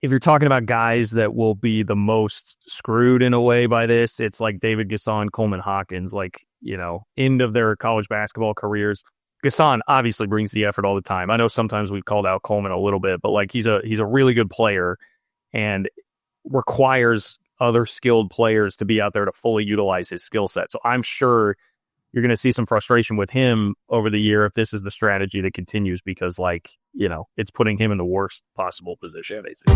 if you're talking about guys that will be the most screwed in a way by this, it's like David Gasson, Coleman Hawkins, like, end of their college basketball careers. Gasson obviously brings the effort all the time. I know sometimes we've called out Coleman a little bit, but like he's a really good player and requires other skilled players to be out there to fully utilize his skill set. So I'm sure you're going to see some frustration with him over the year if this is the strategy that continues because, it's putting him in the worst possible position, basically.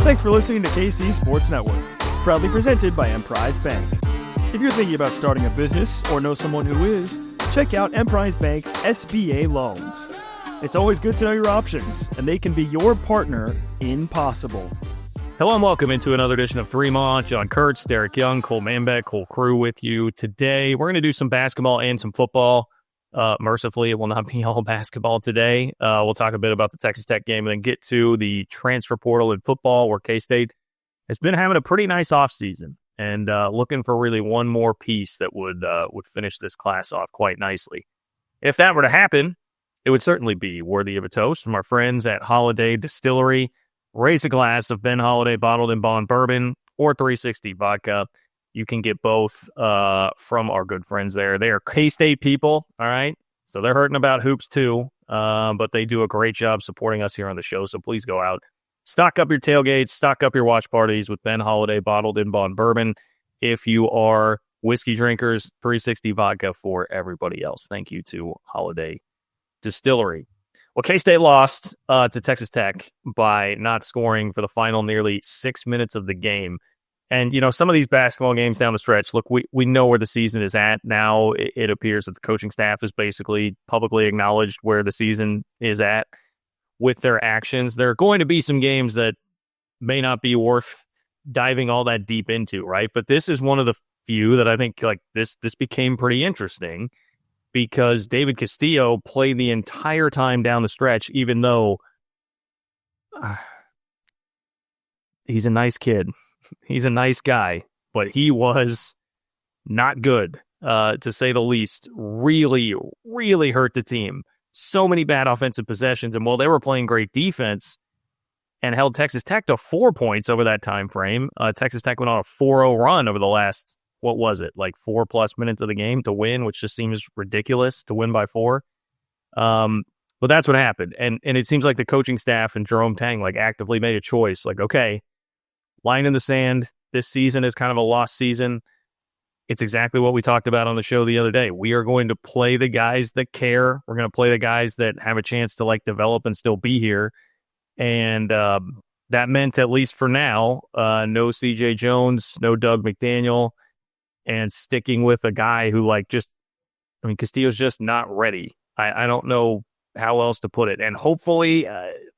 Thanks for listening to KC Sports Network, proudly presented by Emprise Bank. If you're thinking about starting a business or know someone who is, check out Emprise Bank's SBA loans. It's always good to know your options, and they can be your partner in possible. Hello and welcome into another edition of Three Maw. John Kurtz, Derek Young, Cole Manbeck, whole crew with you today. We're going to do some basketball and some football. Mercifully, it will not be all basketball today. We'll talk a bit about the Texas Tech game and then get to the transfer portal in football, where K-State has been having a pretty nice offseason and looking for really one more piece that would finish this class off quite nicely. If that were to happen, it would certainly be worthy of a toast from our friends at Holiday Distillery. Raise a glass of Ben Holiday bottled in bond bourbon or 360 vodka. You can get both from our good friends there. They are K-State people, all right? So they're hurting about hoops too, but they do a great job supporting us here on the show. So please go out, stock up your tailgates, stock up your watch parties with Ben Holiday bottled in bond bourbon. If you are whiskey drinkers, 360 vodka for everybody else. Thank you to Holiday Distillery. Well, K-State lost to Texas Tech by not scoring for the final nearly 6 minutes of the game. And, some of these basketball games down the stretch, look, we know where the season is at now. It appears that the coaching staff has basically publicly acknowledged where the season is at with their actions. There are going to be some games that may not be worth diving all that deep into, right? But this is one of the few that I think this became pretty interesting, because David Castillo played the entire time down the stretch, even though he's a nice kid. He's a nice guy, but he was not good, to say the least. Really, really hurt the team. So many bad offensive possessions, and while they were playing great defense and held Texas Tech to 4 points over that time frame, Texas Tech went on a 4-0 run over the last, 4+ minutes of the game to win, which just seems ridiculous to win by 4. But that's what happened. And it seems like the coaching staff and Jerome Tang actively made a choice. Okay, line in the sand. This season is kind of a lost season. It's exactly what we talked about on the show the other day. We are going to play the guys that care. We're going to play the guys that have a chance to develop and still be here. And that meant, at least for now, no CJ Jones, no Doug McDaniel, and sticking with a guy who Castillo's just not ready. I don't know how else to put it. And hopefully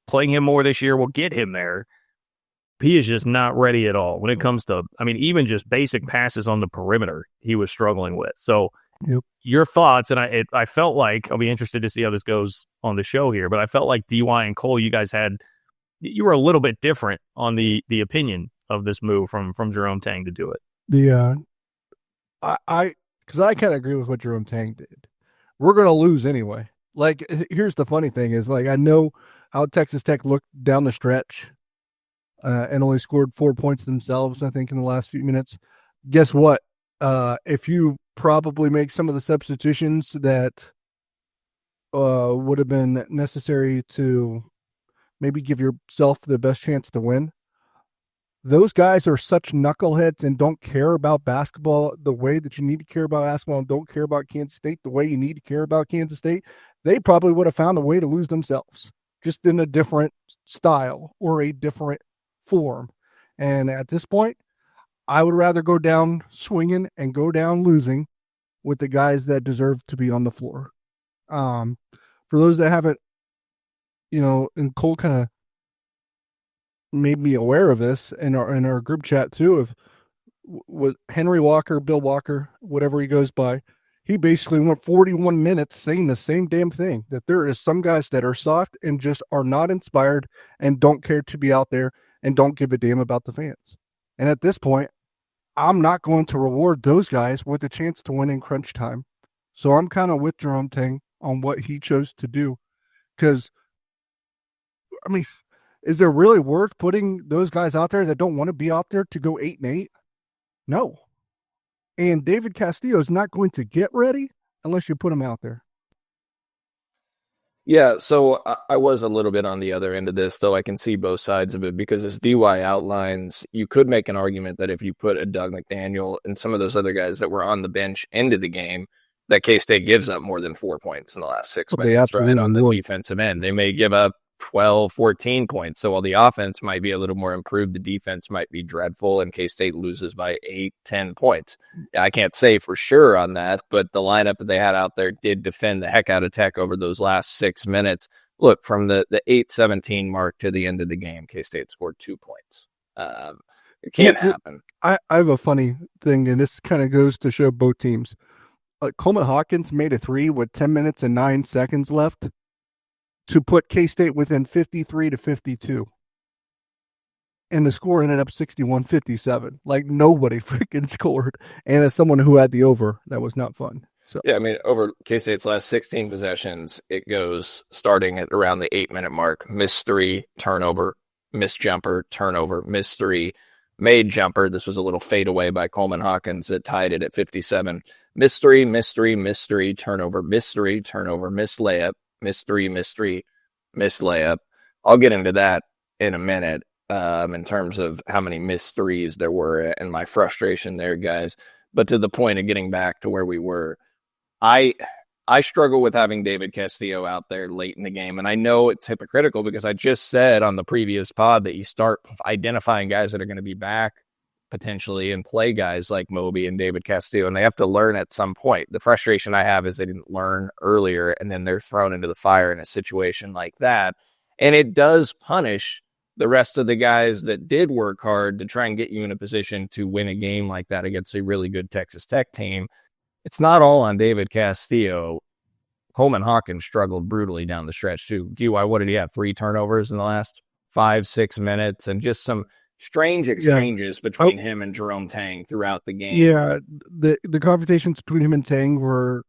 playing him more this year will get him there. He is just not ready at all when it comes to, even just basic passes on the perimeter, he was struggling with. So Your thoughts, and I felt like, I'll be interested to see how this goes on the show here, but I felt like DY and Cole, you were a little bit different on the opinion of this move from Jerome Tang to do it. Because I kind of agree with what Jerome Tang did. We're going to lose anyway. Here's the funny thing is, I know how Texas Tech looked down the stretch and only scored 4 points themselves, I think, in the last few minutes. Guess what? If you probably make some of the substitutions that would have been necessary to maybe give yourself the best chance to win, those guys are such knuckleheads and don't care about basketball the way that you need to care about basketball, and don't care about Kansas State the way you need to care about Kansas State. They probably would have found a way to lose themselves, just in a different style or a different form. And at this point, I would rather go down swinging and go down losing with the guys that deserve to be on the floor. For those that haven't, and Cole kind of made me aware of this in our group chat too, of with Henry Walker, Bill Walker, whatever he goes by. He basically went 41 minutes saying the same damn thing, that there is some guys that are soft and just are not inspired and don't care to be out there and don't give a damn about the fans. And at this point, I'm not going to reward those guys with a chance to win in crunch time. So I'm kind of with Jerome Tang on what he chose to do, because I mean, is it really worth putting those guys out there that don't want to be out there to go 8-8? No. And David Castillo is not going to get ready unless you put him out there. Yeah, so I was a little bit on the other end of this, though I can see both sides of it, because as DY outlines, you could make an argument that if you put a Doug McDaniel and some of those other guys that were on the bench into the game, that K-State gives up more than 4 points in the last 6 minutes, right, on the defensive end. They may give up 12, 14 points. So while the offense might be a little more improved, the defense might be dreadful, and K-State loses by 8, 10 points. I can't say for sure on that, but the lineup that they had out there did defend the heck out of Tech over those last 6 minutes. Look, from the 8-17 mark to the end of the game, K-State scored 2 points. It can't happen. I have a funny thing, and this kind of goes to show both teams. Coleman Hawkins made a 3 with 10 minutes and 9 seconds left to put K-State within 53-52. And the score ended up 61-57. Like, nobody freaking scored. And as someone who had the over, that was not fun. So yeah, I mean, over K-State's last 16 possessions, it goes starting at around the 8-minute mark. Missed 3, turnover, missed jumper, turnover, missed 3, made jumper. This was a little fadeaway by Coleman Hawkins that tied it at 57. Missed 3, missed 3, missed 3, turnover, missed 3, turnover, missed layup, missed 3, missed 3, missed layup. I'll get into that in a minute in terms of how many missed threes there were and my frustration there, guys. But to the point of getting back to where we were, I struggle with having David Castillo out there late in the game. And I know it's hypocritical because I just said on the previous pod that you start identifying guys that are going to be back potentially and play guys like Moby and David Castillo, and they have to learn at some point. The frustration I have is they didn't learn earlier, and then they're thrown into the fire in a situation like that. And it does punish the rest of the guys that did work hard to try and get you in a position to win a game like that against a really good Texas Tech team. It's not all on David Castillo. Coleman Hawkins struggled brutally down the stretch too. DY, what did he have? 3 turnovers in the last 5-6 minutes, and just some strange exchanges between him and Jerome Tang throughout the game. Yeah, the conversations between him and Tang were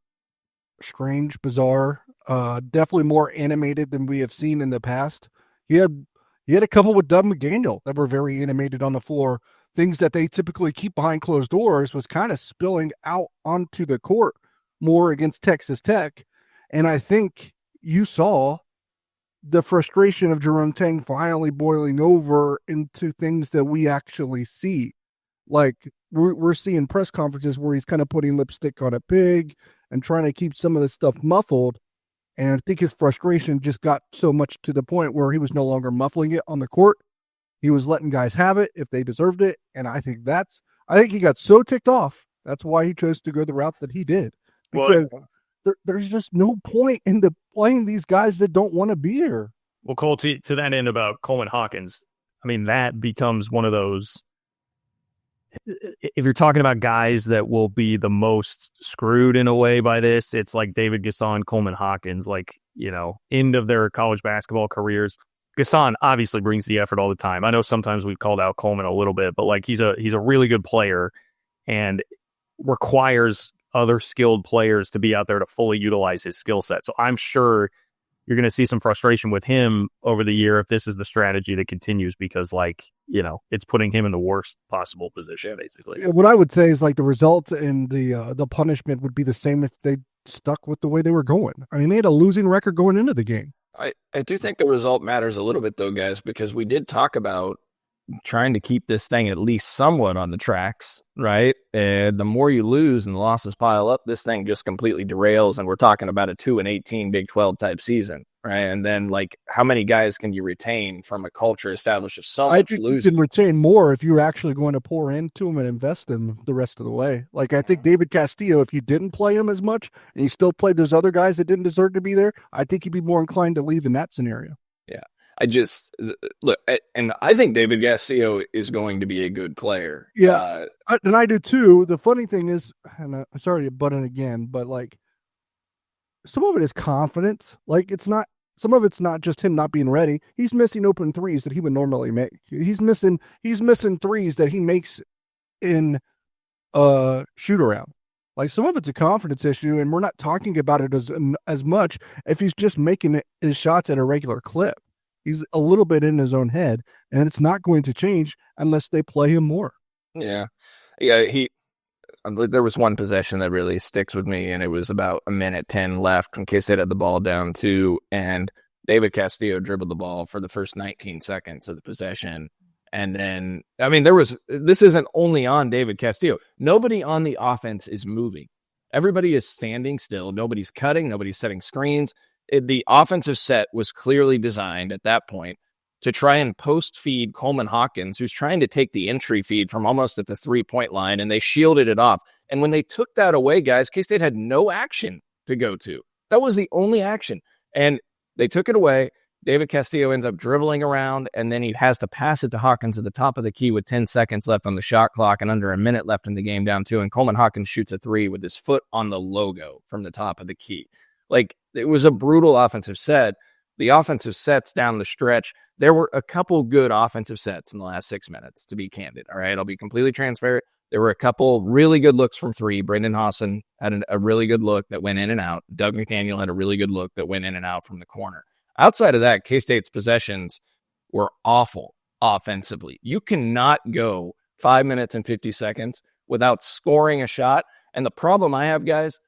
strange, bizarre, definitely more animated than we have seen in the past. He had a couple with Doug McDaniel that were very animated on the floor. Things that they typically keep behind closed doors was kind of spilling out onto the court more against Texas Tech. And I think you saw the frustration of Jerome Tang finally boiling over into things that we actually see. Like, we're seeing press conferences where he's kind of putting lipstick on a pig and trying to keep some of this stuff muffled. And I think his frustration just got so much to the point where he was no longer muffling it on the court. He was letting guys have it if they deserved it. And I think he got so ticked off. That's why he chose to go the route that he did. Because there's just no point in playing these guys that don't want to be here. Well, Cole, to that end about Coleman Hawkins, I mean, that becomes one of those, if you're talking about guys that will be the most screwed in a way by this, it's like David Gasson, Coleman Hawkins, like, end of their college basketball careers. Gasson obviously brings the effort all the time. I know sometimes we've called out Coleman a little bit, but like he's a really good player and requires other skilled players to be out there to fully utilize his skill set. So I'm sure you're going to see some frustration with him over the year if this is the strategy that continues, because it's putting him in the worst possible position, basically. What I would say is like the result and the punishment would be the same if they stuck with the way they were going. I mean, they had a losing record going into the game. I do think the result matters a little bit, though, guys, because we did talk about trying to keep this thing at least somewhat on the tracks, right? And the more you lose and the losses pile up, this thing just completely derails, and we're talking about a 2-18 Big 12 type season, right? And then, how many guys can you retain from a culture established of so much losing? You can retain more if you're actually going to pour into them and invest in them the rest of the way. Like, I think David Castillo, if you didn't play him as much and you still played those other guys that didn't deserve to be there, I think you'd be more inclined to leave in that scenario. Yeah. And I think David Castillo is going to be a good player. Yeah, and I do too. The funny thing is, and I'm sorry to butt in again, but some of it is confidence. Some of it's not just him not being ready. He's missing open threes that he would normally make. He's missing threes that he makes in a shoot around. Like, some of it's a confidence issue, and we're not talking about it as much if he's just making his shots at a regular clip. He's a little bit in his own head, and it's not going to change unless they play him more. Yeah. There was one possession that really sticks with me, and it was about 1:10 left in case they had the ball down 2, and David Castillo dribbled the ball for the first 19 seconds of the possession. And then, this isn't only on David Castillo. Nobody on the offense is moving. Everybody is standing still. Nobody's cutting. Nobody's setting screens. The offensive set was clearly designed at that point to try and post feed Coleman Hawkins, who's trying to take the entry feed from almost at the 3-point line, and they shielded it off. And when they took that away, guys, K-State had no action to go to. That was the only action. And they took it away. David Castillo ends up dribbling around, and then he has to pass it to Hawkins at the top of the key with 10 seconds left on the shot clock and under a minute left in the game down 2. And Coleman Hawkins shoots a 3 with his foot on the logo from the top of the key. Like, it was a brutal offensive set. The offensive sets down the stretch, there were a couple good offensive sets in the last 6 minutes, to be candid. All right, I'll be completely transparent. There were a couple really good looks from 3. Brendan Hawson had a really good look that went in and out. Doug McDaniel had a really good look that went in and out from the corner. Outside of that, K-State's possessions were awful offensively. You cannot go 5 minutes and 50 seconds without scoring a shot. And the problem I have, guys,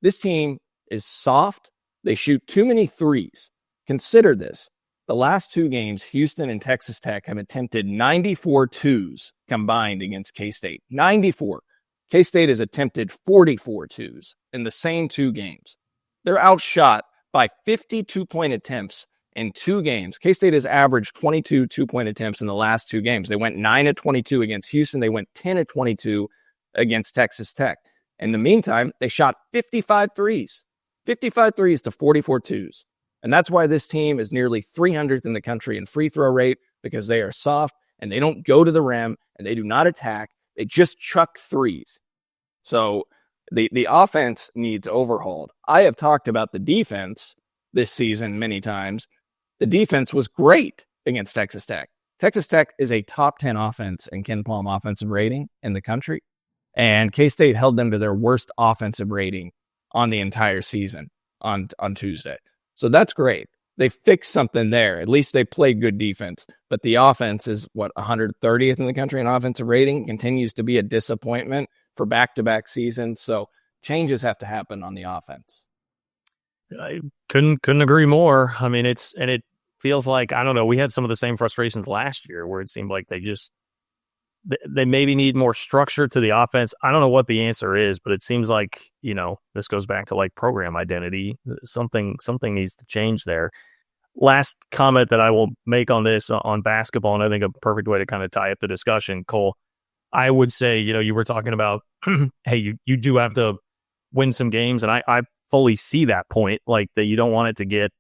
this team is soft. They shoot too many threes. Consider this. The last 2 games, Houston and Texas Tech have attempted 94 twos combined against K-State. 94. K-State has attempted 44 twos in the same 2 games. They're outshot by 50 two-point attempts in 2 games. K-State has averaged 22 two-point attempts in the last 2 games. They went 9 of 22 against Houston. They went 10 of 22 against Texas Tech. In the meantime, they shot 55 threes. 55 threes to 44 twos. And that's why this team is nearly 300th in the country in free throw rate, because they are soft and they don't go to the rim and they do not attack. They just chuck threes. So the offense needs overhauled. I have talked about the defense this season many times. The defense was great against Texas Tech. Texas Tech is a top 10 offense in Ken Palm offensive rating in the country. And K-State held them to their worst offensive rating on the entire season on Tuesday. So that's great. They fixed something there. At least they played good defense. But the offense is, 130th in the country in offensive rating, continues to be a disappointment for back-to-back seasons. So changes have to happen on the offense. I couldn't agree more. I mean, it feels like, I don't know, we had some of the same frustrations last year where it seemed like they maybe need more structure to the offense. I don't know what the answer is, but it seems like, this goes back to like program identity. Something needs to change there. Last comment that I will make on this on basketball, and I think a perfect way to kind of tie up the discussion, Cole, I would say, you were talking about, hey, you do have to win some games, and I fully see that point, like that you don't want it to get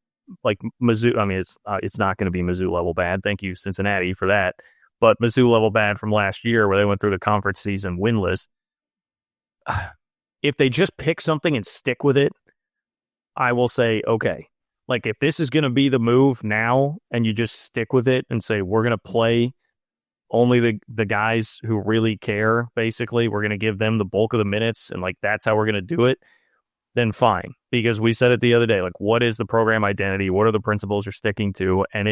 like Mizzou. I mean, it's not going to be Mizzou level bad. Thank you, Cincinnati, for that. But Mizzou level bad from last year where they went through the conference season winless. If they just pick something and stick with it, I will say, okay. Like, if this is going to be the move now and you just stick with it and say, we're going to play only the guys who really care, basically, we're going to give them the bulk of the minutes and, like, that's how we're going to do it, then fine. Because we said it the other day, like, what is the program identity? What are the principles you're sticking to? And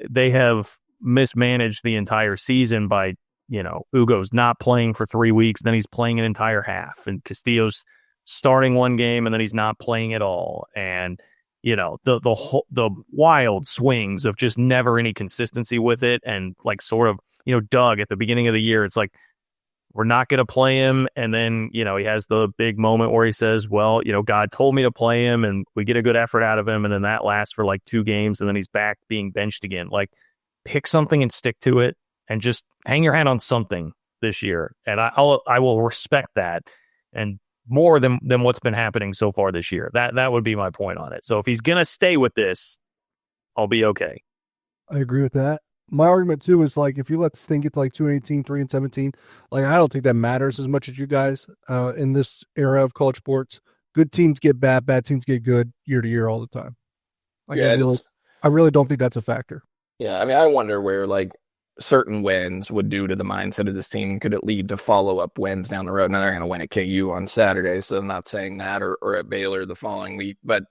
they have mismanaged the entire season by, Ugo's not playing for 3 weeks, then he's playing an entire half, and Castillo's starting one game and then he's not playing at all, and the wild swings of just never any consistency with it, and like sort of Doug at the beginning of the year, it's like we're not going to play him, and then he has the big moment where he says, well, God told me to play him, and we get a good effort out of him, and then that lasts for like 2 games, and then he's back being benched again. Like, pick something and stick to it, and just hang your hat on something this year. And I will respect that, and more than what's been happening so far this year. That would be my point on it. So if he's going to stay with this, I'll be okay. I agree with that. My argument too is, like, if you let this thing get to like 2-18, 3-17, like, I don't think that matters as much as you guys in this era of college sports. Good teams get bad teams get good year to year all the time. Like, yeah, I really don't think that's a factor. Yeah, I mean, I wonder where, like, certain wins would do to the mindset of this team. Could it lead to follow-up wins down the road? Now, they're going to win at KU on Saturday, so I'm not saying that, or at Baylor the following week. But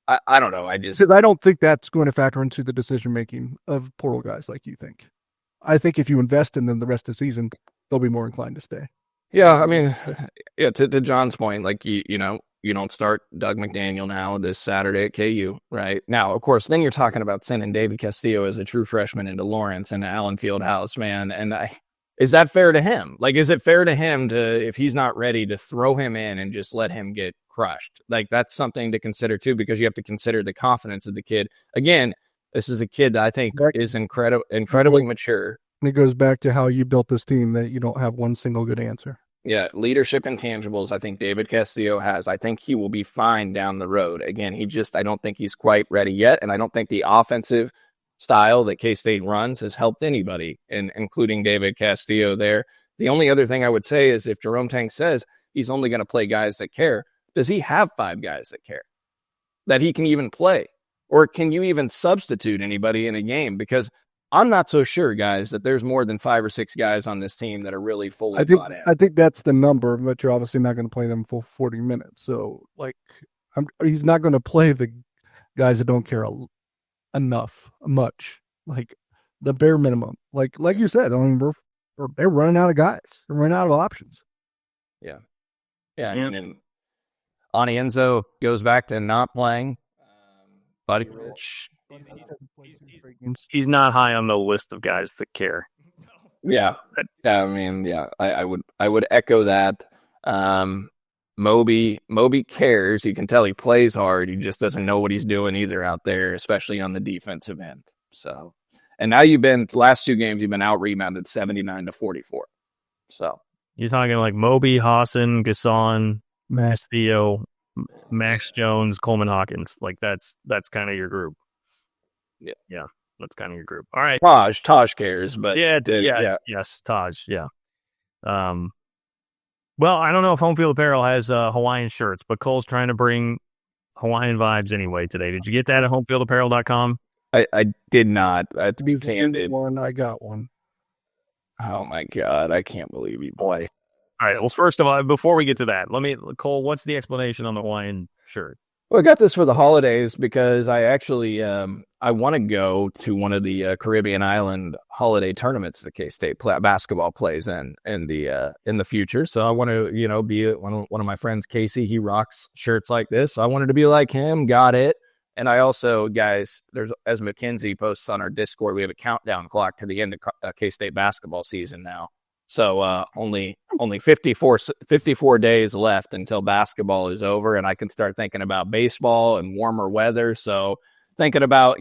I don't know. Because I don't think that's going to factor into the decision making of portal guys like you think. I think if you invest in them the rest of the season, they'll be more inclined to stay. Yeah, I mean, yeah. To John's point, like you don't start Doug McDaniel now this Saturday at KU, right? Now, of course, then you're talking about sending David Castillo as a true freshman into Lawrence and Allen Fieldhouse, man. And is that fair to him? Like, is it fair to him if he's not ready to throw him in and just let him get crushed? Like, that's something to consider too, because you have to consider the confidence of the kid. Again, this is a kid that I think is incredibly mature. And it goes back to how you built this team, that you don't have one single good answer. Yeah, leadership intangibles, I think David Castillo has. I think he will be fine down the road. Again, I don't think he's quite ready yet, and I don't think the offensive style that K-State runs has helped anybody, including David Castillo there. The only other thing I would say is if Jerome Tang says he's only going to play guys that care, does he have 5 guys that care that he can even play? Or can you even substitute anybody in a game? Because I'm not so sure, guys, that there's more than 5 or 6 guys on this team that are really fully bought in. I think that's the number, but you're obviously not going to play them for 40 minutes. So, he's not going to play the guys that don't care much, like the bare minimum. Like you said, I mean, they're running out of guys. They're running out of options. Yeah. And then Anienzo goes back to not playing. Buddy Rich. He's not high on the list of guys that care. Yeah. I mean, yeah, I would echo that. Moby cares. You can tell he plays hard. He just doesn't know what he's doing either out there, especially on the defensive end. So, and now last 2 games, you've been out rebounded 79-44. So you're talking like Moby, Hassan, Gasson, Castillo, Max Jones, Coleman Hawkins. Like that's kind of your group. Yeah, that's kind of your group. All right, Taj cares, but yes, Taj, yeah. Well, I don't know if Home Field Apparel has Hawaiian shirts, but Cole's trying to bring Hawaiian vibes anyway today. Did you get that at homefieldapparel.com? I did not. I have to be candid. I got one. Oh my God, I can't believe you, boy. All right. Well, first of all, before we get to that, Cole, what's the explanation on the Hawaiian shirt? Well, I got this for the holidays because I actually I want to go to one of the Caribbean island holiday tournaments that K-State basketball plays in the future. So I want to be one of my friends, Casey. He rocks shirts like this. So I wanted to be like him. Got it. And I also, guys, as McKenzie posts on our Discord, we have a countdown clock to the end of K-State basketball season now. So only 54 days left until basketball is over, and I can start thinking about baseball and warmer weather. So thinking about,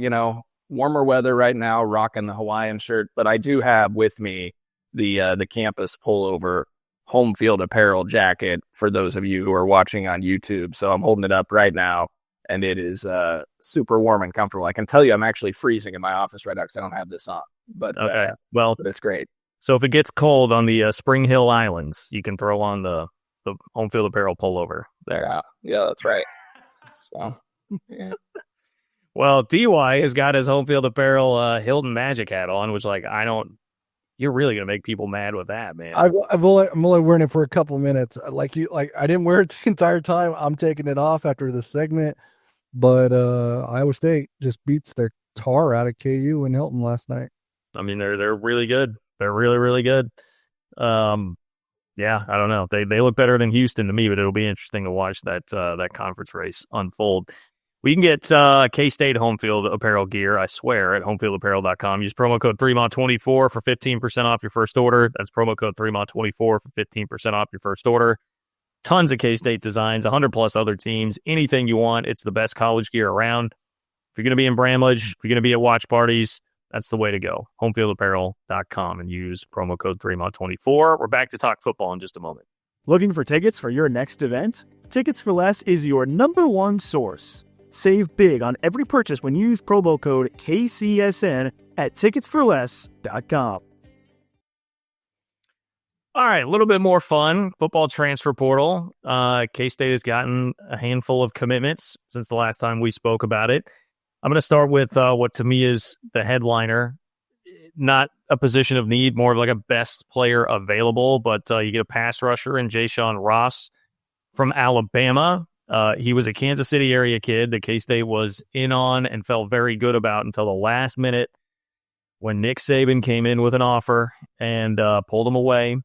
warmer weather right now, rocking the Hawaiian shirt. But I do have with me the campus pullover Home Field Apparel jacket for those of you who are watching on YouTube. So I'm holding it up right now, and it is super warm and comfortable. I can tell you I'm actually freezing in my office right now because I don't have this on. But okay, but it's great. So if it gets cold on the Spring Hill Islands, you can throw on the Home Field Apparel pullover there. Yeah, that's right. So, yeah. Well, DY has got his Home Field Apparel Hilton Magic hat on, which you're really gonna make people mad with that, man. I'm only wearing it for a couple of minutes. I didn't wear it the entire time. I'm taking it off after the segment, but Iowa State just beats their tar out of KU and Hilton last night. I mean, they're really good. They're really, really good. Yeah, I don't know. They look better than Houston to me, but it'll be interesting to watch that conference race unfold. We can get K-State Home Field Apparel gear, I swear, at homefieldapparel.com. Use promo code 3MONT24 for 15% off your first order. That's promo code 3MONT24 for 15% off your first order. Tons of K-State designs, 100-plus other teams. Anything you want, it's the best college gear around. If you're going to be in Bramlage, if you're going to be at watch parties, that's the way to go. Homefieldapparel.com and use promo code 3MONT24. We're back to talk football in just a moment. Looking for tickets for your next event? Tickets for Less is your #1 source. Save big on every purchase when you use promo code KCSN at ticketsforless.com. All right, a little bit more fun. Football transfer portal. K-State has gotten a handful of commitments since the last time we spoke about it. I'm going to start with what to me is the headliner. Not a position of need, more of like a best player available, but you get a pass rusher in Ja'Shawn Ross from Alabama. He was a Kansas City area kid that K-State was in on and felt very good about until the last minute when Nick Saban came in with an offer and pulled him away.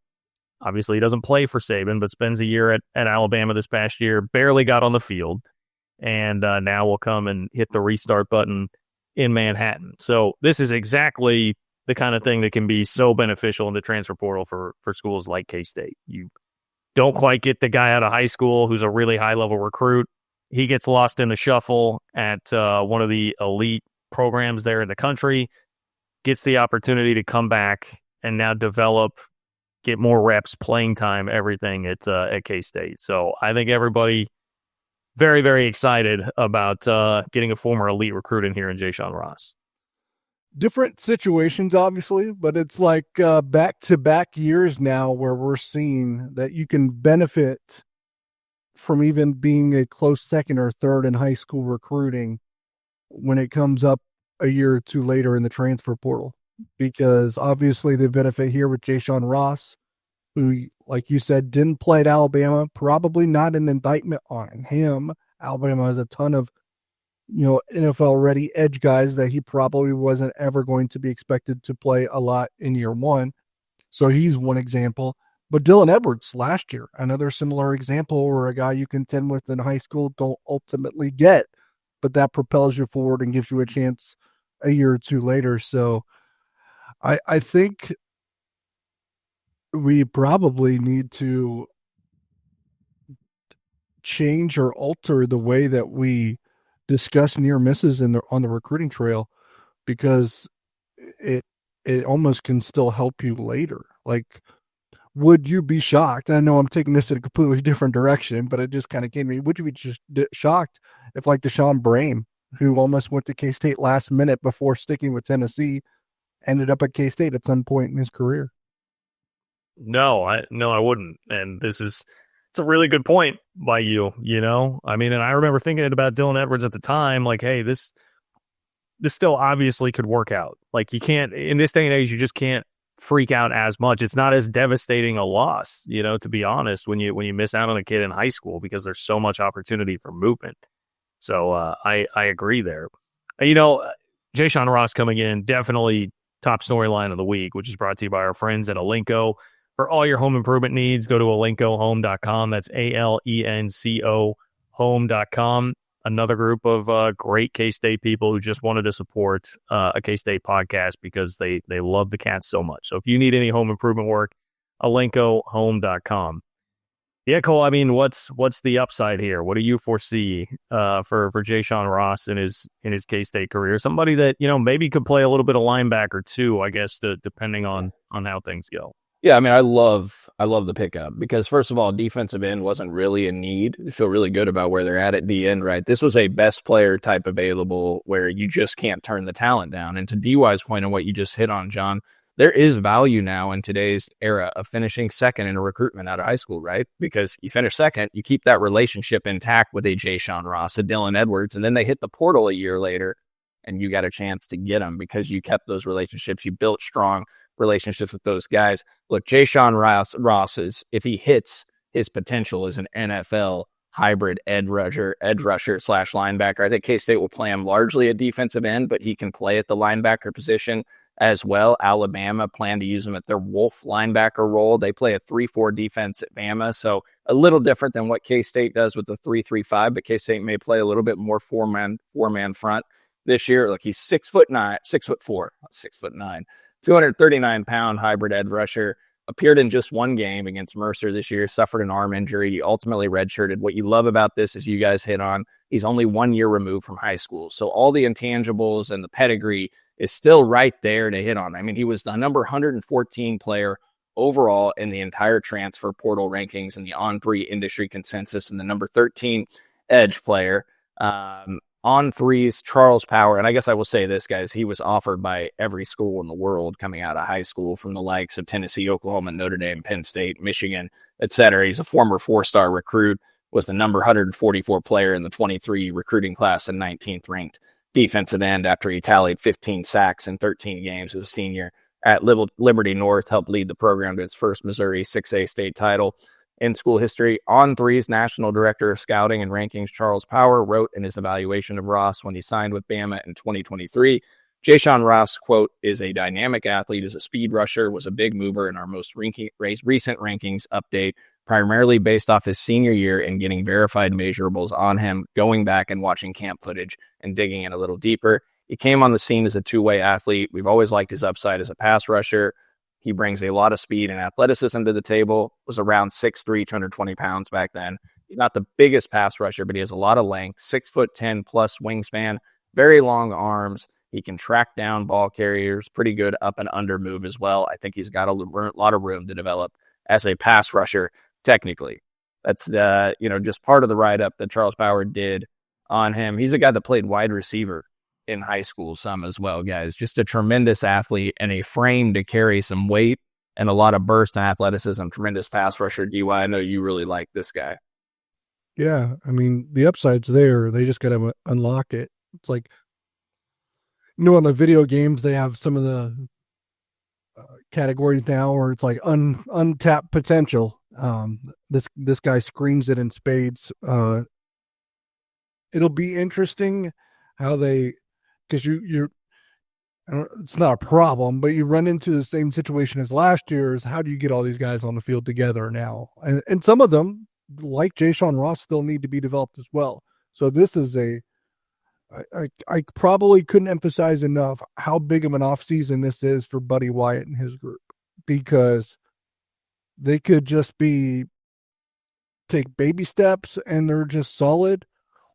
Obviously, he doesn't play for Saban, but spends a year at Alabama this past year, barely got on the field, and now will come and hit the restart button in Manhattan. So this is exactly the kind of thing that can be so beneficial in the transfer portal for schools like K-State. You don't quite get the guy out of high school who's a really high-level recruit. He gets lost in the shuffle at one of the elite programs there in the country, gets the opportunity to come back and now develop, get more reps, playing time, everything at K-State. So I think everybody very, very excited about getting a former elite recruit in here in Jay-Sean Ross. Different situations, obviously, but it's like back-to-back years now where we're seeing that you can benefit from even being a close second or third in high school recruiting when it comes up a year or two later in the transfer portal. Because obviously the benefit here with Jay-Sean Ross, who, like you said, didn't play at Alabama, probably not an indictment on him. Alabama has a ton of NFL-ready edge guys that he probably wasn't ever going to be expected to play a lot in year one. So he's one example. But Dylan Edwards last year, another similar example where a guy you contend with in high school don't ultimately get, but that propels you forward and gives you a chance a year or two later. So I think we probably need to change or alter the way that we discuss near misses on the recruiting trail, because it almost can still help you later. Like, would you be shocked? I know I'm taking this in a completely different direction, but it just kind of came to me. Would you be just shocked if, like, Deshaun Brame, who almost went to K-State last minute before sticking with Tennessee, ended up at K-State at some point in his career? No, I wouldn't. And it's a really good point by you, I mean, and I remember thinking about Dylan Edwards at the time, like, hey, this still obviously could work out. Like, you can't, in this day and age, you just can't freak out as much. It's not as devastating a loss, to be honest, when you miss out on a kid in high school, because there's so much opportunity for movement. So I agree there. Jay-Sean Ross coming in, definitely top storyline of the week, which is brought to you by our friends at Alenco. For all your home improvement needs, go to alencohome.com. That's ALENCO home.com. Another group of great K-State people who just wanted to support a K-State podcast because they love the Cats so much. So if you need any home improvement work, alencohome.com. Yeah, Cole, I mean, what's the upside here? What do you foresee for Jay-Sean Ross in his K-State career? Somebody that, maybe could play a little bit of linebacker too, I guess, depending on how things go. Yeah, I mean, I love the pickup because, first of all, defensive end wasn't really a need. I feel really good about where they're at the end, right? This was a best player type available where you just can't turn the talent down. And to DY's point on what you just hit on, John, there is value now in today's era of finishing second in a recruitment out of high school, right? Because you finish second, you keep that relationship intact with a Jay-Sean Ross, a Dylan Edwards, and then they hit the portal a year later, and you got a chance to get them because you kept those relationships. You built strong relationships with those guys. Look, Jay-Sean Ross is, if he hits his potential as an NFL hybrid edge rusher / linebacker, I think K-State will play him largely at defensive end, but he can play at the linebacker position as well. Alabama plan to use him at their Wolf linebacker role. They play a 3-4 defense at Bama, so a little different than what K-State does with the 3-3-5, but K-State may play a little bit more four-man front this year. Look, he's 6'4", 6'9", 239-pound hybrid edge rusher. Appeared in just one game against Mercer this year, suffered an arm injury. He ultimately redshirted. What you love about this is you guys hit on, he's only 1 year removed from high school. So all the intangibles and the pedigree is still right there to hit on. I mean, he was the number 114 player overall in the entire transfer portal rankings and the On3 industry consensus, and the number 13 edge player. On threes, Charles Power, and I guess I will say this, guys, he was offered by every school in the world coming out of high school, from the likes of Tennessee, Oklahoma, Notre Dame, Penn State, Michigan, etc. He's a former 4-star recruit, was the number 144 player in the 23 recruiting class and 19th ranked defensive end after he tallied 15 sacks in 13 games as a senior at Liberty North, helped lead the program to its first Missouri 6A state title. in school history. On3's National Director of Scouting and Rankings, Charles Power, wrote in his evaluation of Ross when he signed with Bama in 2023, Jayshon Ross, quote, is a dynamic athlete, is a speed rusher, was a big mover in our most recent rankings update, primarily based off his senior year and getting verified measurables on him, going back and watching camp footage and digging in a little deeper. He came on the scene as a two-way athlete. We've always liked his upside as a pass rusher. He brings a lot of speed and athleticism to the table, was around 6'3", 220 pounds back then. He's not the biggest pass rusher, but he has a lot of length, 6'10" plus wingspan, very long arms. He can track down ball carriers, pretty good up and under move as well. I think he's got a lot of room to develop as a pass rusher technically. That's just part of the write-up that Charles Power did on him. He's a guy that played wide receiver in high school some as well, guys. Just a tremendous athlete and a frame to carry some weight and a lot of burst and athleticism. Tremendous pass rusher. DY, I know you really like this guy. Yeah, I mean, the upside's there. They just got to unlock it. It's like, on the video games, they have some of the categories now where it's like untapped potential. This guy screams it in spades. It'll be interesting how because it's not a problem, but you run into the same situation as last year. Is how do you get all these guys on the field together now? And some of them, like Jayshon Ross, still need to be developed as well. So this is I probably couldn't emphasize enough how big of an offseason this is for Buddy Wyatt and his group, because they could just take baby steps and they're just solid,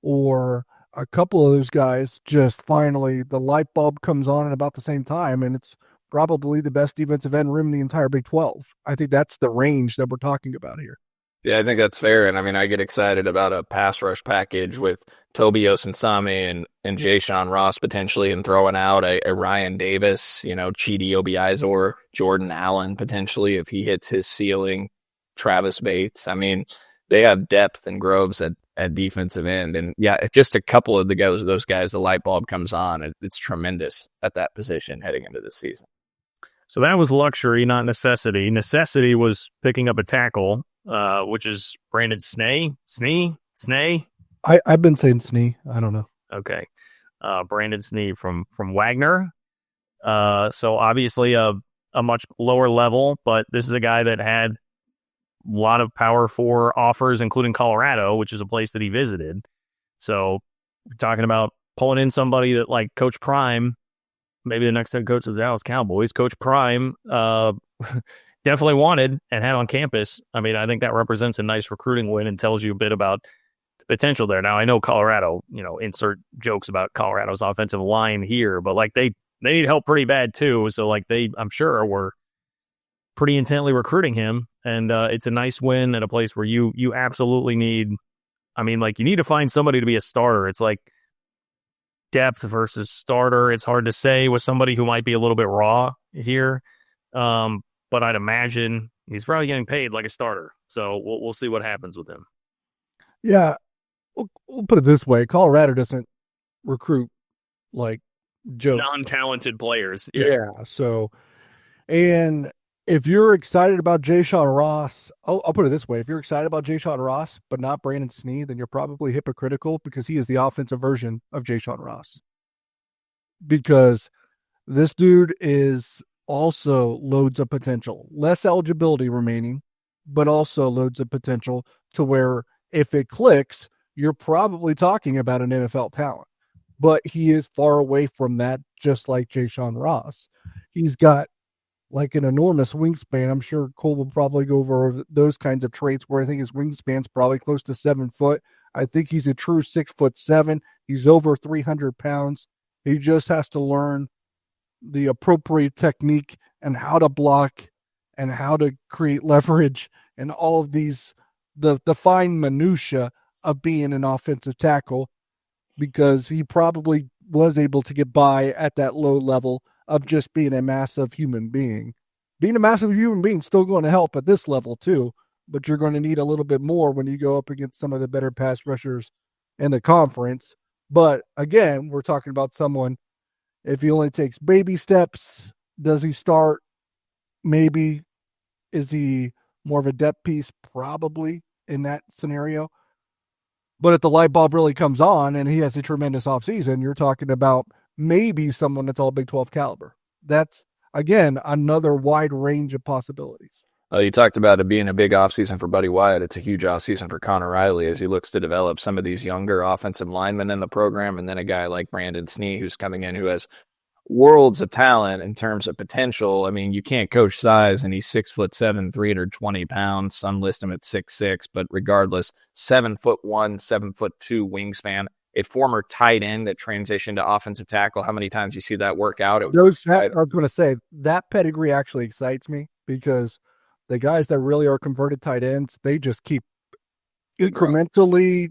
or a couple of those guys just finally the light bulb comes on at about the same time, and it's probably the best defensive end room in the entire Big 12. I think that's the range that we're talking about here. Yeah, I think that's fair. And I mean, I get excited about a pass rush package with Toby Osensami and Jayshon Ross potentially, and throwing out a Ryan Davis, Chidi Obiizor, Jordan Allen potentially if he hits his ceiling, Travis Bates. I mean, they have depth and Groves at defensive end. And yeah, if just a couple of those guys, the light bulb comes on. It's tremendous at that position heading into this season. So that was luxury, not necessity. Necessity was picking up a tackle, which is Brandon Snee. I've been saying Snee. I don't know. Okay. Brandon Snee from Wagner. So obviously a much lower level, but this is a guy that had a lot of Power 4 offers, including Colorado, which is a place that he visited. So we're talking about pulling in somebody that, like Coach Prime, maybe the next head coach of the Dallas Cowboys, Coach Prime, definitely wanted and had on campus. I mean, I think that represents a nice recruiting win and tells you a bit about the potential there. Now, I know Colorado, insert jokes about Colorado's offensive line here, but like they need help pretty bad too. So like I'm sure were pretty intently recruiting him. And it's a nice win at a place where you absolutely need, you need to find somebody to be a starter. It's like depth versus starter. It's hard to say with somebody who might be a little bit raw here. But I'd imagine he's probably getting paid like a starter. So we'll see what happens with him. Yeah. We'll put it this way. Colorado doesn't recruit like jokes. Non-talented players. Yeah. So, and if you're excited about Jayshon Ross, I'll put it this way. If you're excited about Jayshon Ross, but not Brandon Snee, then you're probably hypocritical, because he is the offensive version of Jayshon Ross. Because this dude is also loads of potential, less eligibility remaining, but also loads of potential to where if it clicks, you're probably talking about an NFL talent. But he is far away from that, just like Jayshon Ross. He's got like an enormous wingspan. I'm sure Cole will probably go over those kinds of traits, where I think his wingspan's probably close to 7 foot. I think he's a true 6'7". He's over 300 pounds. He just has to learn the appropriate technique and how to block and how to create leverage and all of these, the fine minutia of being an offensive tackle, because he probably was able to get by at that low level of just being a massive human being. Being a massive human being is still going to help at this level too, but you're going to need a little bit more when you go up against some of the better pass rushers in the conference. But again, we're talking about someone, if he only takes baby steps, does he start? Maybe. Is he more of a depth piece probably in that scenario. But if the light bulb really comes on and he has a tremendous offseason, you're talking about maybe someone that's all Big 12 caliber. That's, again, another wide range of possibilities. You talked about it being a big offseason for Buddy Wyatt. It's a huge offseason for Connor Riley as he looks to develop some of these younger offensive linemen in the program, and then a guy like Brandon Snee who's coming in who has worlds of talent in terms of potential. I mean, you can't coach size, and he's 6'7", 320 pounds. Some list him at 6'6", but regardless, 7'1", 7'2" wingspan. A former tight end that transitioned to offensive tackle. How many times you see that work out? I was going to say that pedigree actually excites me because the guys that really are converted tight ends, they just keep incrementally,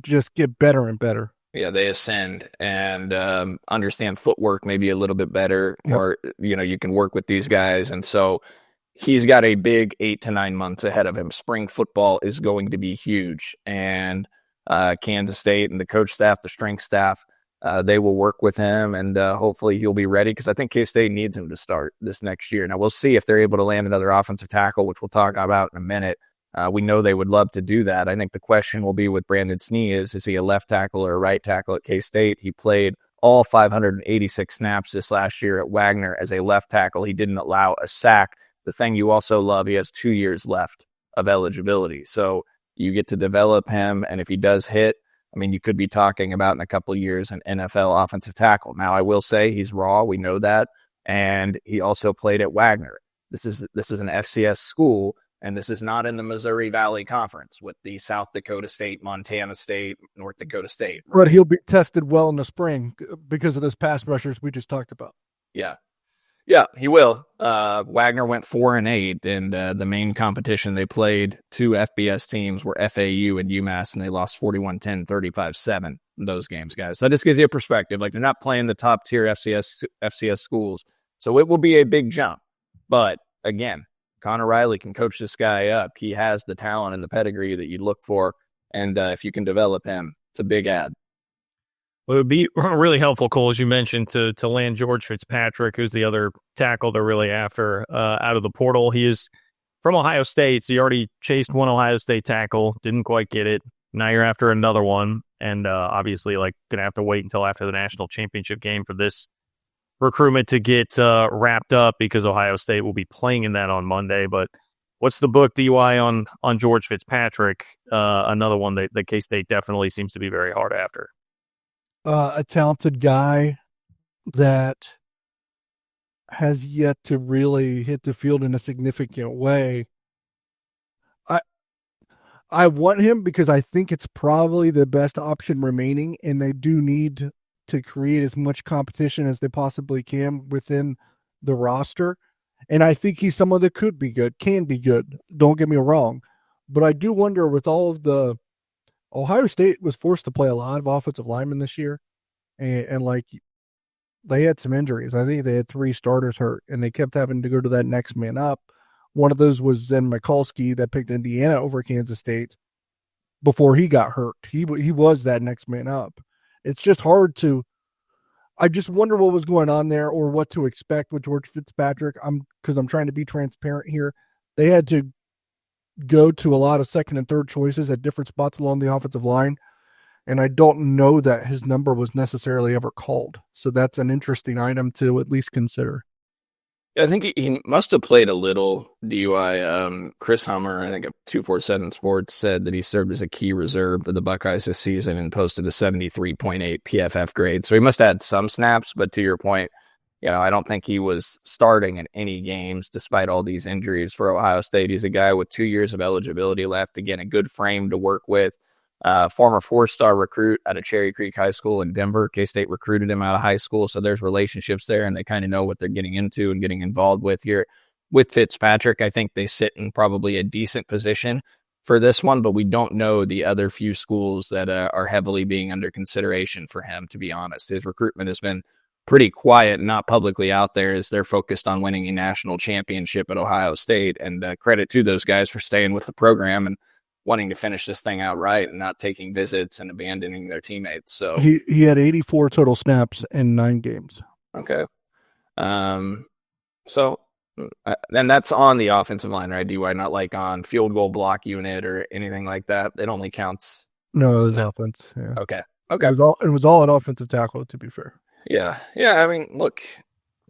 just get better and better. Yeah, they ascend and understand footwork maybe a little bit better, or, you can work with these guys. And so he's got a big 8 to 9 months ahead of him. Spring football is going to be huge. And Kansas State and the coach staff, the strength staff, they will work with him, and hopefully he'll be ready because I think K-State needs him to start this next year. Now, we'll see if they're able to land another offensive tackle, which we'll talk about in a minute. We know they would love to do that. I think the question will be with Brandon Snee is he a left tackle or a right tackle at K-State? He played all 586 snaps this last year at Wagner as a left tackle. He didn't allow a sack. The thing you also love, he has 2 years left of eligibility. So you get to develop him, and if he does hit, I mean, you could be talking about in a couple of years an NFL offensive tackle. Now, I will say he's raw. We know that. And he also played at Wagner. This is an FCS school, and this is not in the Missouri Valley Conference with the South Dakota State, Montana State, North Dakota State. Right? But he'll be tested well in the spring because of those pass rushers we just talked about. Yeah, he will. Wagner went 4-8, and the main competition they played, 2 FBS teams, were FAU and UMass, and they lost 41-10, 35-7 in those games, guys. So that just gives you a perspective. Like, they're not playing the top-tier FCS schools, so it will be a big jump. But, again, Connor Riley can coach this guy up. He has the talent and the pedigree that you look for, and if you can develop him, it's a big ad. Well, it would be really helpful, Cole, as you mentioned, to land George Fitzpatrick, who's the other tackle they're really after out of the portal. He is from Ohio State, so you already chased one Ohio State tackle, didn't quite get it. Now you're after another one, and obviously, going to have to wait until after the national championship game for this recruitment to get wrapped up because Ohio State will be playing in that on Monday. But what's the book DUI on George Fitzpatrick? Another one that K-State definitely seems to be very hard after. A talented guy that has yet to really hit the field in a significant way. I want him because I think it's probably the best option remaining, and they do need to create as much competition as they possibly can within the roster. And I think he's someone that could be good, can be good. Don't get me wrong. But I do wonder with all of the Ohio State was forced to play a lot of offensive linemen this year, and they had some injuries. I think they had 3 starters hurt, and they kept having to go to that next man up. One of those was Zen Mikulski that picked Indiana over Kansas State before he got hurt. He was that next man up. It's just hard to – I just wonder what was going on there or what to expect with George Fitzpatrick. Because I'm trying to be transparent here. They had to go to a lot of second and third choices at different spots along the offensive line, and I don't know that his number was necessarily ever called. So that's an interesting item to at least consider. I think he must have played a little DUI. Chris Hummer, I think of 247 Sports, said that he served as a key reserve for the Buckeyes this season and posted a 73.8 PFF grade. So he must have had some snaps, but to your point, I don't think he was starting in any games despite all these injuries for Ohio State. He's a guy with 2 years of eligibility left. Again, a good frame to work with. Former 4-star recruit out of Cherry Creek High School in Denver. K-State recruited him out of high school, so there's relationships there, and they kind of know what they're getting into and getting involved with here. With Fitzpatrick, I think they sit in probably a decent position for this one, but we don't know the other few schools that are heavily being under consideration for him, to be honest. His recruitment has been pretty quiet, not publicly out there, as they're focused on winning a national championship at Ohio State, and credit to those guys for staying with the program and wanting to finish this thing out right and not taking visits and abandoning their teammates. So he had 84 total snaps in 9 games. Okay. So And that's on the offensive line, right? DY, not like on field goal block unit or anything like that. It only counts. No, it was offense. Yeah. Okay. It was all an offensive tackle, to be fair. Yeah. I mean, look,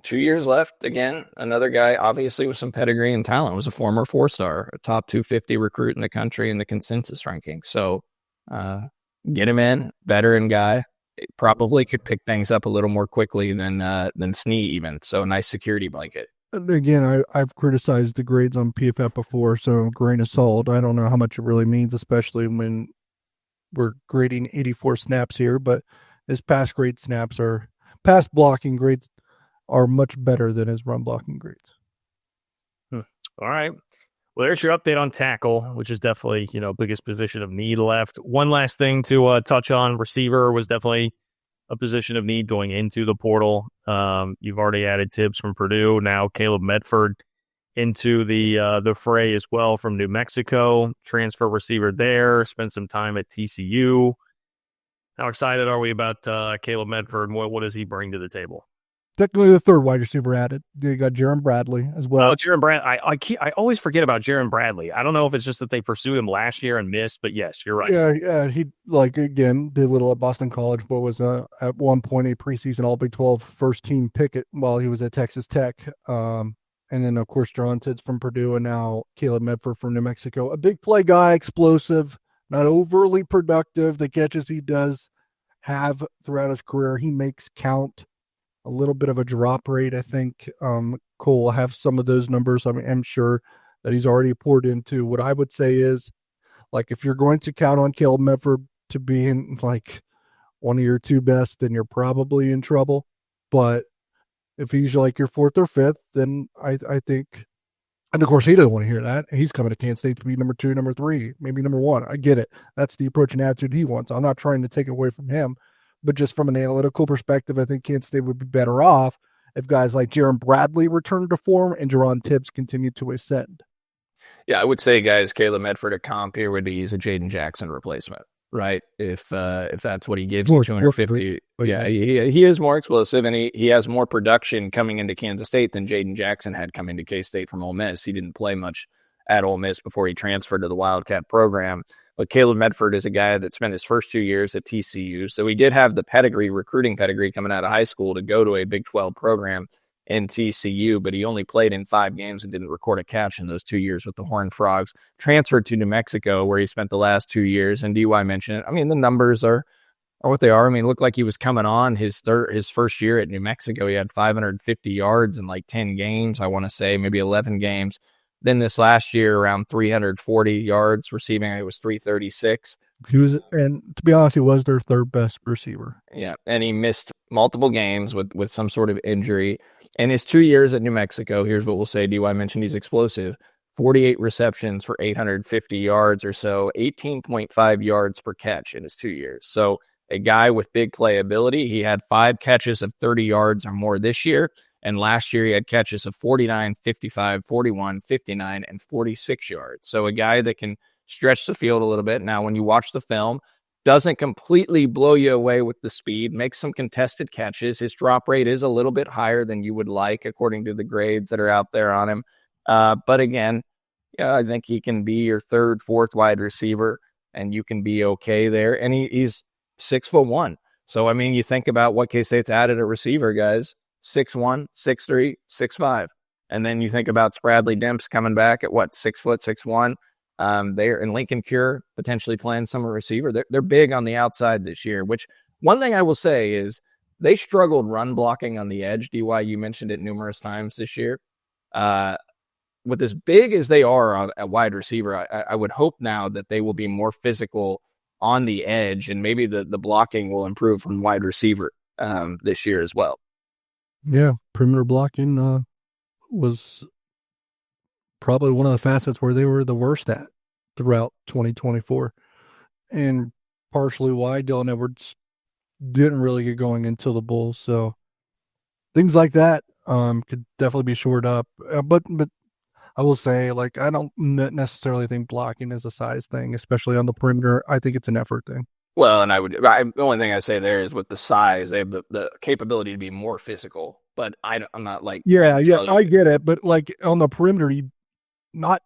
2 years left. Again, another guy, obviously with some pedigree and talent, was a former 4-star, a top 250 recruit in the country in the consensus ranking. So, get him in, veteran guy. It probably could pick things up a little more quickly than Snee even. So, nice security blanket. And again, I've criticized the grades on PFF before, so grain of salt. I don't know how much it really means, especially when we're grading 84 snaps here, but his pass blocking grades are much better than his run blocking grades. All right. Well, there's your update on tackle, which is definitely, biggest position of need left. One last thing to touch on, receiver was definitely a position of need going into the portal. You've already added Tibbs from Purdue. Now Caleb Medford into the fray as well from New Mexico. Transfer receiver there. Spent some time at TCU. How excited are we about Caleb Medford? What does he bring to the table? Technically the third wide receiver added. You got Jaron Bradley as well. Oh, Jaron Bradley. I always forget about Jaron Bradley. I don't know if it's just that they pursued him last year and missed, but yes, you're right. Yeah. He, again, did a little at Boston College, but was at one point a preseason All Big 12 first team pick while he was at Texas Tech. And then, of course, John Tibbs from Purdue, and now Caleb Medford from New Mexico. A big play guy, explosive, not overly productive. The catches he does have throughout his career, he makes count. A little bit of a drop rate, I think. Cole will have some of those numbers. I'm sure that he's already poured into. What I would say is, if you're going to count on Caleb Medford to be in, one of your two best, then you're probably in trouble. But if he's your fourth or fifth, then I think, and of course he doesn't want to hear that. He's coming to Kansas State to be number 2, number 3, maybe number 1. I get it. That's the approach and attitude he wants. I'm not trying to take it away from him. But just from an analytical perspective, I think Kansas State would be better off if guys like Jaron Bradley returned to form and Jaron Tibbs continued to ascend. Yeah, I would say, guys, Caleb Medford, a comp here would be he's a Jaden Jackson replacement, right? If that's what he gives you, 250. Yeah, he is more explosive, and he has more production coming into Kansas State than Jaden Jackson had coming to K-State from Ole Miss. He didn't play much at Ole Miss before he transferred to the Wildcat program. But Caleb Medford is a guy that spent his first 2 years at TCU. So he did have the recruiting pedigree coming out of high school to go to a Big 12 program in TCU, but he only played in 5 games and didn't record a catch in those 2 years with the Horned Frogs. Transferred to New Mexico, where he spent the last 2 years. And DY mentioned it. I mean, the numbers are what they are. I mean, it looked like he was coming on his first year at New Mexico. He had 550 yards in 10 games, I want to say, maybe 11 games. Then this last year, around 340 yards receiving. It was 336. And to be honest, he was their third best receiver. Yeah, and he missed multiple games with some sort of injury. In his 2 years at New Mexico, here's what we'll say. DY mentioned he's explosive. 48 receptions for 850 yards or so, 18.5 yards per catch in his 2 years. So a guy with big playability. He had 5 catches of 30 yards or more this year. And last year, he had catches of 49, 55, 41, 59, and 46 yards. So a guy that can stretch the field a little bit. Now, when you watch the film, doesn't completely blow you away with the speed, makes some contested catches. His drop rate is a little bit higher than you would like, according to the grades that are out there on him. But again, I think he can be your third, fourth wide receiver, and you can be okay there. And he's 6'1". So, I mean, you think about what K-State's added at receiver, guys. 6'1", 6'3", 6'5". And then you think about Spradley Demps coming back at 6 foot, 6'1". They're in Lincoln Cure, potentially playing summer receiver. They're big on the outside this year, which one thing I will say is they struggled run blocking on the edge. DY, you mentioned it numerous times this year. With as big as they are at wide receiver, I would hope now that they will be more physical on the edge, and maybe the blocking will improve from wide receiver this year as well. Yeah, perimeter blocking was probably one of the facets where they were the worst at throughout 2024. And partially why Dylan Edwards didn't really get going until the Bulls. So things like that could definitely be shored up. But I will say, I don't necessarily think blocking is a size thing, especially on the perimeter. I think it's an effort thing. Well, and the only thing I say there is with the size, they have the capability to be more physical, but I'm not like, Yeah, I get it, but like on the perimeter, not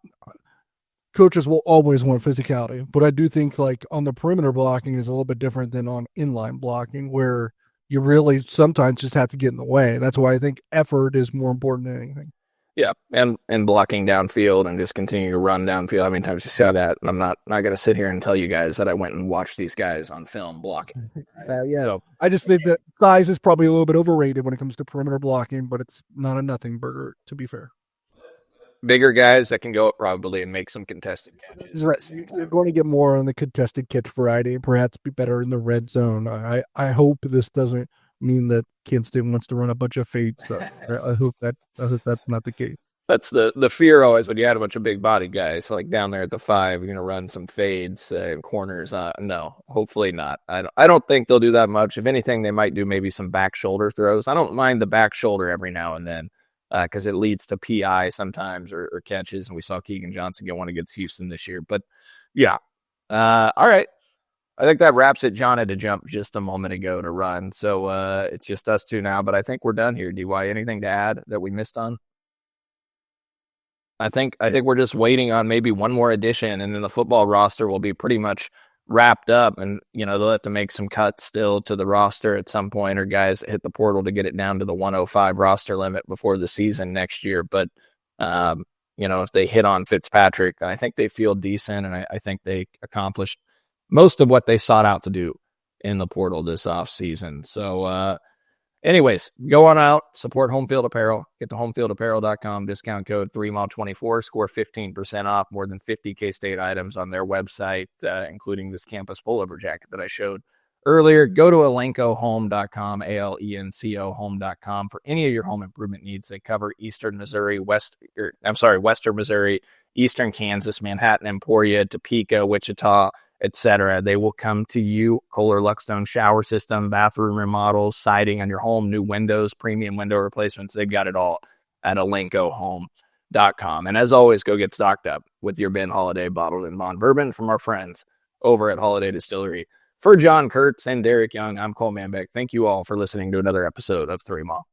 coaches will always want physicality, but I do think like on the perimeter blocking is a little bit different than on inline blocking, where you really sometimes just have to get in the way. That's why I think effort is more important than anything. Yeah, and blocking downfield and just continue to run downfield. How many times you saw that? And I'm not going to sit here and tell you guys that I went and watched these guys on film blocking. Yeah, so, I just think that size is probably a little bit overrated when it comes to perimeter blocking, but it's not a nothing burger, to be fair. Bigger guys that can go up probably and make some contested catches. Right. You're going to get more on the contested catch variety and perhaps be better in the red zone. I hope this doesn't mean that Kansas State wants to run a bunch of fades. So I hope that's not the case. That's the fear always when you had a bunch of big bodied guys like down there at the 5. You're going to run some fades, corners. No, hopefully not. I don't think they'll do that much. If anything, they might do maybe some back shoulder throws. I don't mind the back shoulder every now and then because it leads to PI sometimes or catches. And we saw Keegan Johnson get one against Houston this year. But yeah, all right. I think that wraps it. John had to jump just a moment ago to run. So it's just us two now. But I think we're done here. DY, anything to add that we missed on? I think we're just waiting on maybe one more addition, and then the football roster will be pretty much wrapped up. And they'll have to make some cuts still to the roster at some point, or guys hit the portal to get it down to the 105 roster limit before the season next year. But if they hit on Fitzpatrick, I think they feel decent, and I think they accomplished most of what they sought out to do in the portal this offseason. So, anyways, go on out, support Home Field Apparel. Get to homefieldapparel.com, discount code 3mile24, score 15% off, more than 50 K-State items on their website, including this campus pullover jacket that I showed earlier. Go to alencohome.com, ALENCO home.com for any of your home improvement needs. They cover Western Missouri, Eastern Kansas, Manhattan, Emporia, Topeka, Wichita, etc. They will come to you. Kohler Luckstone shower system, bathroom remodels, siding on your home, new windows, premium window replacements. They've got it all at alencohome.com. And as always, go get stocked up with your Ben Holiday bottled in bond bourbon from our friends over at Holiday Distillery. For John Kurtz and Derek Young, I'm Cole Manbeck. Thank you all for listening to another episode of 3 Mile.